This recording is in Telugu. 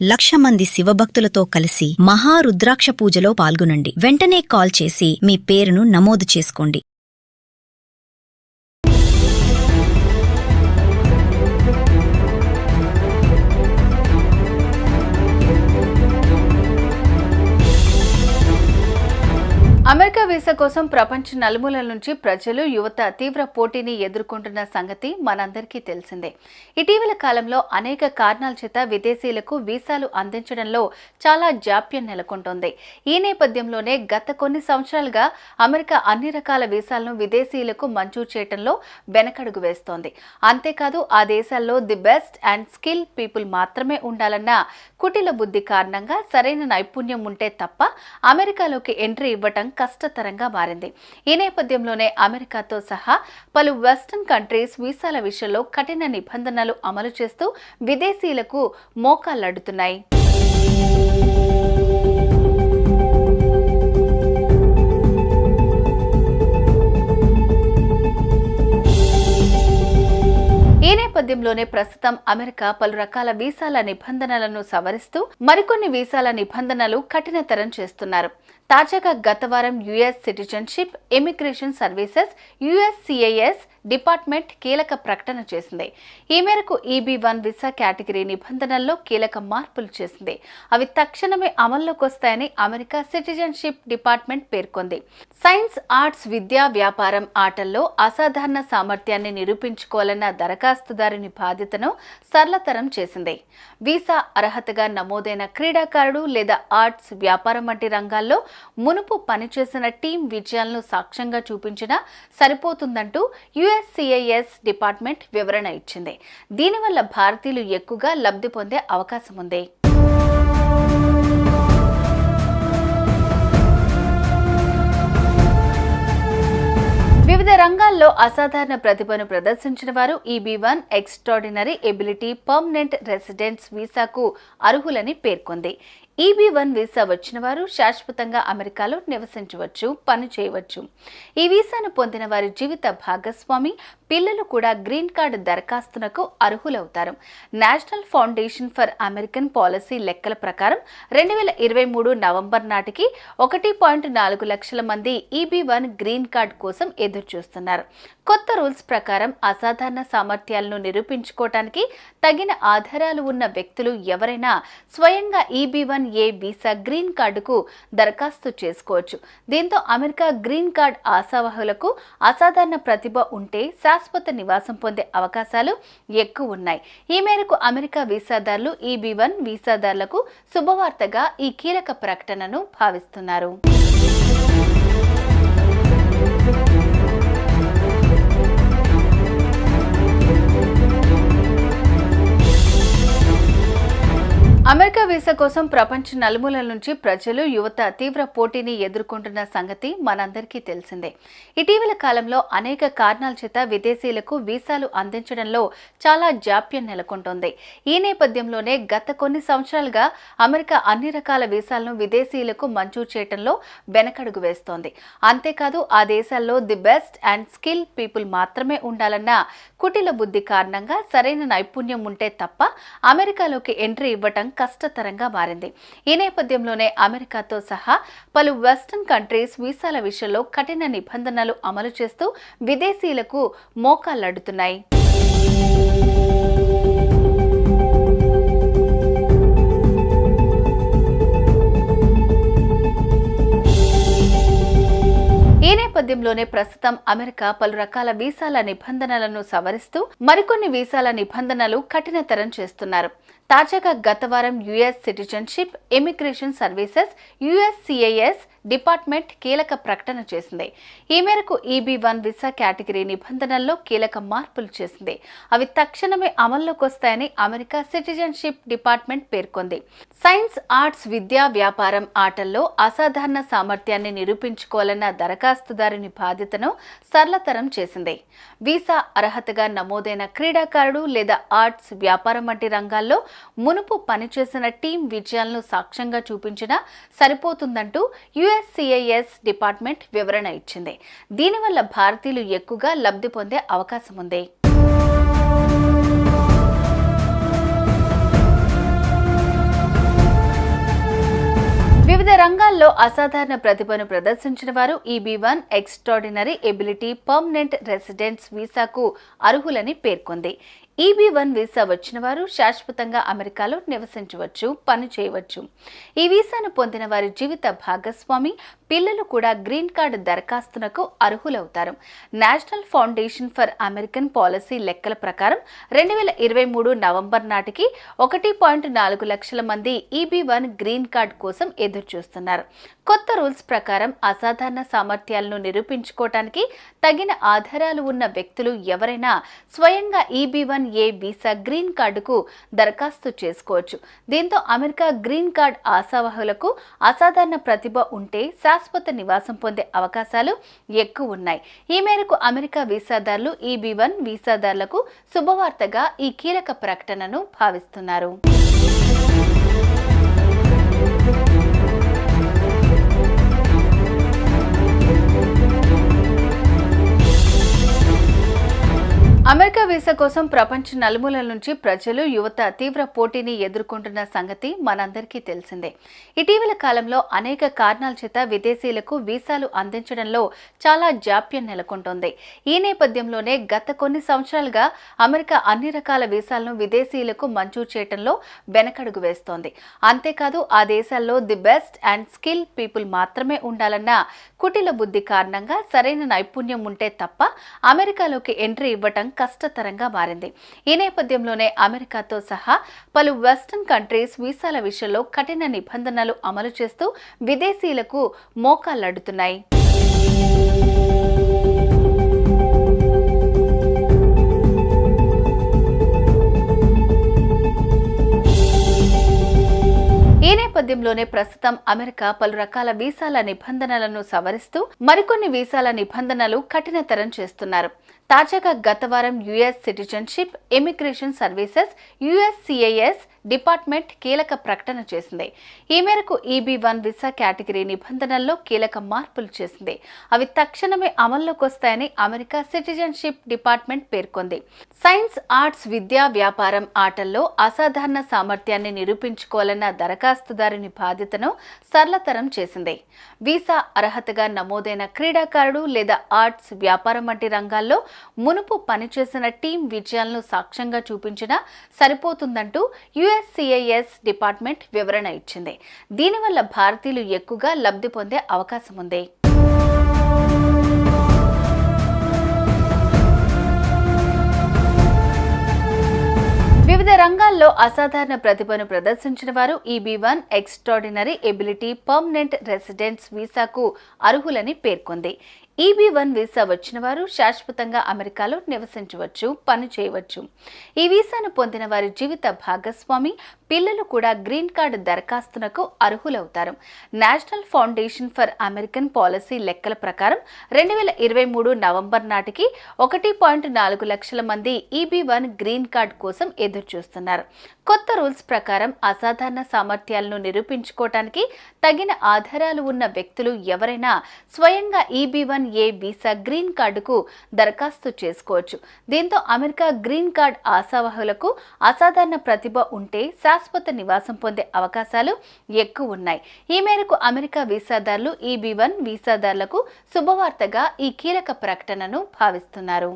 1,00,000 మంది శివభక్తులతో కలిసి మహారుద్రాక్ష పూజలో పాల్గొనండి. వెంటనే కాల్ చేసి మీ పేరును నమోదు చేసుకోండి. అమెరికా వీసా కోసం ప్రపంచ నలుమూలల నుంచి ప్రజలు, యువత తీవ్ర పోటీని ఎదుర్కొంటున్న సంగతి మనందరికీ తెలిసిందే. ఇటీవల కాలంలో అనేక కారణాల చేత విదేశీయులకు వీసాలు అందించడంలో చాలా జాప్యం నెలకొంటోంది. ఈ నేపథ్యంలోనే గత కొన్ని సంవత్సరాలుగా అమెరికా అన్ని రకాల వీసాలను విదేశీయులకు మంజూరు చేయడంలో వెనకడుగు వేస్తోంది. అంతేకాదు ఆ దేశాల్లో the best and skill people మాత్రమే ఉండాలన్న కుటిల బుద్ధి కారణంగా సరైన నైపుణ్యం ఉంటే తప్ప అమెరికాలోకి ఎంట్రీ ఇవ్వటం కష్టతరంగా మారింది. ఈ నేపథ్యంలోనే అమెరికాతో సహా పలు వెస్టర్న్ కంట్రీస్ వీసాల విషయంలో కఠిన నిబంధనలు అమలు చేస్తూ విదేశీయులకు మోకాళ్లడ్డుతున్నాయి. ఈ నేపథ్యంలోనే ప్రస్తుతం అమెరికా పలు రకాల వీసాల నిబంధనలను సవరిస్తూ మరికొన్ని వీసాల నిబంధనలు కఠినతరం చేస్తున్నారు. తాజాగా గత వారం US citizenship, immigration services USCIS department కీలక ప్రకటన చేసింది. ఈ మేరకు EB-1 వీసా కేటగిరీ నిబంధనల్లో కీలక మార్పులు చేసింది. అవి తక్షణమే అమల్లోకి వస్తాయని అమెరికా సిటిజన్షిప్ డిపార్ట్మెంట్ పేర్కొంది. సైన్స్, ఆర్ట్స్, విద్య, వ్యాపారం, ఆటల్లో అసాధారణ సామర్థ్యాన్ని నిరూపించుకోవాలన్న దరఖాస్తుదారుని బాధ్యతను సరళతరం చేసింది. వీసా అర్హతగా నమోదైన క్రీడాకారుడు లేదా ఆర్ట్స్, వ్యాపారం వంటి రంగాల్లో మునుపు పనిచేసిన టీం విజయాలను సాక్ష్యంగా చూపించినా సరిపోతుందంటూ USCIS డిపార్ట్మెంట్ వివరణ ఇచ్చింది. దీనివల్ల భారతీయులు ఎక్కువగా లబ్ధి పొందే అవకాశం ఉంది. వివిధ రంగాల్లో అసాధారణ ప్రతిభను ప్రదర్శించిన వారు EB-1 extraordinary ability permanent residence వీసాకు అర్హులని పేర్కొంది. EB-1 వీసా వచ్చిన వారు శాశ్వతంగా అమెరికాలో నివసించవచ్చు, పని చేయవచ్చు. ఈ వీసాను పొందిన వారి జీవిత భాగస్వామి, పిల్లలు కూడా గ్రీన్ కార్డు దరఖాస్తునకు అర్హులవుతారు. National Foundation for American Policy లెక్కల ప్రకారం 2023 నవంబర్ నాటికి 1.4 లక్షల మంది EB-1 గ్రీన్ కార్డు కోసం ఎదురుచూస్తున్నారు. కొత్త రూల్స్ ప్రకారం అసాధారణ సామర్థ్యాలను నిరూపించుకోవటానికి తగిన ఆధారాలు ఉన్న వ్యక్తులు ఎవరైనా స్వయంగా EB-1 వీసా గ్రీన్ కార్డుకు దరఖాస్తు చేసుకోవచ్చు. దీంతో అమెరికా గ్రీన్ కార్డ్ ఆశావహులకు అసాధారణ ప్రతిభ ఉంటే శాశ్వత నివాసం పొందే అవకాశాలు ఎక్కువ ఉన్నాయి. ఈ మేరకు అమెరికా వీసాదారులు EB-1 వీసాదారులకు శుభవార్తగా ఈ కీలక ప్రకటనను భావిస్తున్నారు. అమెరికా వీసా కోసం ప్రపంచ నలుమూలల నుంచి ప్రజలు, యువత తీవ్ర పోటీని ఎదుర్కొంటున్న సంగతి మనందరికీ తెలిసిందే. ఇటీవల కాలంలో అనేక కారణాల చేత విదేశీయులకు వీసాలు అందించడంలో చాలా జాప్యం నెలకొంటోంది. ఈ నేపథ్యంలోనే గత కొన్ని సంవత్సరాలుగా అమెరికా అన్ని రకాల వీసాలను విదేశీయులకు మంజూరు చేయడంలో వెనకడుగు వేస్తోంది. అంతేకాదు ఆ దేశాల్లో the best and skill people మాత్రమే ఉండాలన్న కుటిల బుద్ధి కారణంగా సరైన నైపుణ్యం ఉంటే తప్ప అమెరికాలోకి ఎంట్రీ ఇవ్వటం కష్టతరంగా మారింది. ఈ నేపథ్యంలోనే అమెరికాతో సహా పలు వెస్టర్న్ కంట్రీస్ వీసాల విషయంలో కఠిన నిబంధనలు అమలు చేస్తూ విదేశీయులకు మోకాళ్లడ్డుతున్నాయి. ఈ నేపథ్యంలోనే ప్రస్తుతం అమెరికా పలు రకాల వీసాల నిబంధనలను సవరిస్తూ మరికొన్ని వీసాల నిబంధనలు కఠినతరం చేస్తున్నారు. తాజాగా గత వారం US citizenship, immigration services USCIS department కీలక ప్రకటన చేసింది. ఈ మేరకు EB-1 వీసా కేటగిరీ నిబంధనల్లో కీలక మార్పులు చేసింది. అవి తక్షణమే అమల్లోకి వస్తాయని అమెరికా సిటిజన్షిప్ డిపార్ట్మెంట్ పేర్కొంది. సైన్స్, ఆర్ట్స్, విద్య, వ్యాపారం, ఆటల్లో అసాధారణ సామర్థ్యాన్ని నిరూపించుకోవాలన్న దరఖాస్తుదారుని బాధ్యతను సరళతరం చేసింది. వీసా అర్హతగా నమోదైన క్రీడాకారుడు లేదా ఆర్ట్స్, వ్యాపారం వంటి రంగాల్లో మునుపు పనిచేసిన టీం విజయాలను సాక్ష్యంగా చూపించినా సరిపోతుందంటూ USCIS డిపార్ట్మెంట్ వివరణ ఇచ్చింది. దీనివల్ల భారతీయులు ఎక్కువగా లబ్ధి పొందే అవకాశం ఉంది. రంగాల్లో అసాధారణ ప్రతిభను ప్రదర్శించిన వారు EB1 extraordinary ability permanent residence వీసాకు అర్హులని పేర్కొంది. EB1 వీసా వచ్చిన వారు శాశ్వతంగా అమెరికాలో నివసించవచ్చు, పని చేయవచ్చు. ఈ వీసాను పొందిన వారి జీవిత భాగస్వామి, పిల్లలు కూడా గ్రీన్ కార్డు దరఖాస్తునకు అర్హులవుతారు. National Foundation for American Policy లెక్కల ప్రకారం 2023 నవంబర్ నాటికి 1.4 లక్షల మంది EB1 గ్రీన్ కార్డ్ కోసం ఎదురుచూస్తున్నారు. కొత్త రూల్స్ ప్రకారం అసాధారణ సామర్థ్యాలను నిరూపించుకోవటానికి తగిన ఆధారాలు ఉన్న వ్యక్తులు ఎవరైనా స్వయంగా EB1 వీసా గ్రీన్ కార్డుకు దరఖాస్తు చేసుకోవచ్చు. దీంతో అమెరికా గ్రీన్ కార్డ్ ఆశావహులకు అసాధారణ ప్రతిభ ఉంటే శాశ్వత నివాసం పొందే అవకాశాలు ఎక్కువ ఉన్నాయి. ఈ మేరకు అమెరికా వీసాదారులు EB1 వీసాదారులకు శుభవార్తగా ఈ కీలక ప్రకటనను భావిస్తున్నారు. అమెరికా వీసా కోసం ప్రపంచ నలుమూలల నుంచి ప్రజలు, యువత తీవ్ర పోటీని ఎదుర్కొంటున్న సంగతి మనందరికీ తెలిసిందే. ఇటీవల కాలంలో అనేక కారణాల చేత విదేశీయులకు వీసాలు అందించడంలో చాలా జాప్యం నెలకొంటోంది. ఈ నేపథ్యంలోనే గత కొన్ని సంవత్సరాలుగా అమెరికా అన్ని రకాల వీసాలను విదేశీయులకు మంజూరు చేయడంలో వెనకడుగు వేస్తోంది. అంతేకాదు ఆ దేశాల్లో the best and skill people మాత్రమే ఉండాలన్న కుటిల బుద్ధి కారణంగా సరైన నైపుణ్యం ఉంటే తప్ప అమెరికాలోకి ఎంట్రీ ఇవ్వటం కష్టతరంగా మారింది. ఈ నేపథ్యంలోనే అమెరికాతో సహా పలు వెస్టర్న్ కంట్రీస్ వీసాల విషయంలో కఠిన నిబంధనలు అమలు చేస్తూ విదేశీయులకు మోకాళ్లడ్డుతున్నాయి. ఈ నేపథ్యంలోనే ప్రస్తుతం అమెరికా పలు రకాల వీసాల నిబంధనలను సవరిస్తూ మరికొన్ని వీసాల నిబంధనలు కఠినతరం చేస్తున్నారు. తాజాగా గత వారం US citizenship, immigration services USCIS department కీలక ప్రకటన చేసింది. ఈ మేరకు EB1 వీసా కేటగిరీ నిబంధనల్లో కీలక మార్పులు చేసింది. అవి తక్షణమే అమల్లోకి వస్తాయని అమెరికా సిటిజన్షిప్ డిపార్ట్మెంట్ పేర్కొంది. సైన్స్, ఆర్ట్స్, విద్య, వ్యాపారం, ఆటల్లో అసాధారణ సామర్థ్యాన్ని నిరూపించుకోవాలన్న దరఖాస్తుదారుని బాధ్యతను సరళతరం చేసింది. వీసా అర్హతగా నమోదైన క్రీడాకారుడు లేదా ఆర్ట్స్, వ్యాపారం వంటి రంగాల్లో మునుపు పనిచేసిన టీం విజయాలను సాక్ష్యంగా చూపించినా సరిపోతుందంటూ USCIS డిపార్ట్మెంట్ వివరణ ఇచ్చింది. దీనివల్ల భారతీయులు ఎక్కువగా లబ్ధి పొందే అవకాశం ఉంది. వివిధ రంగాల్లో అసాధారణ ప్రతిభను ప్రదర్శించిన వారు EB1 extraordinary ability permanent residence వీసాకు అర్హులని పేర్కొంది. EB1 వీసా వచ్చిన వారు శాశ్వతంగా అమెరికాలో నివసించవచ్చు, పని చేయవచ్చు. ఈ వీసాను పొందిన వారి జీవిత భాగస్వామి, పిల్లలు కూడా గ్రీన్ కార్డు దరఖాస్తునకు అర్హులవుతారు. National Foundation for American Policy లెక్కల ప్రకారం 2023 నవంబర్ నాటికి 1.4 లక్షల మంది EB1 గ్రీన్ కార్డ్ కోసం ఎదురుచూస్తున్నారు. కొత్త రూల్స్ ప్రకారం అసాధారణ సామర్థ్యాలను నిరూపించుకోవటానికి తగిన ఆధారాలు ఉన్న వ్యక్తులు ఎవరైనా స్వయంగా EB1 వీసా గ్రీన్ కార్డుకు దరఖాస్తు చేసుకోవచ్చు. దీంతో అమెరికా గ్రీన్ కార్డ్ ఆశావహులకు అసాధారణ ప్రతిభ ఉంటే శాశ్వత నివాసం పొందే అవకాశాలు ఎక్కువ ఉన్నాయి. ఈ మేరకు అమెరికా వీసాదారులు EB1 వీసాదారులకు శుభవార్తగా ఈ కీలక ప్రకటనను భావిస్తున్నారు.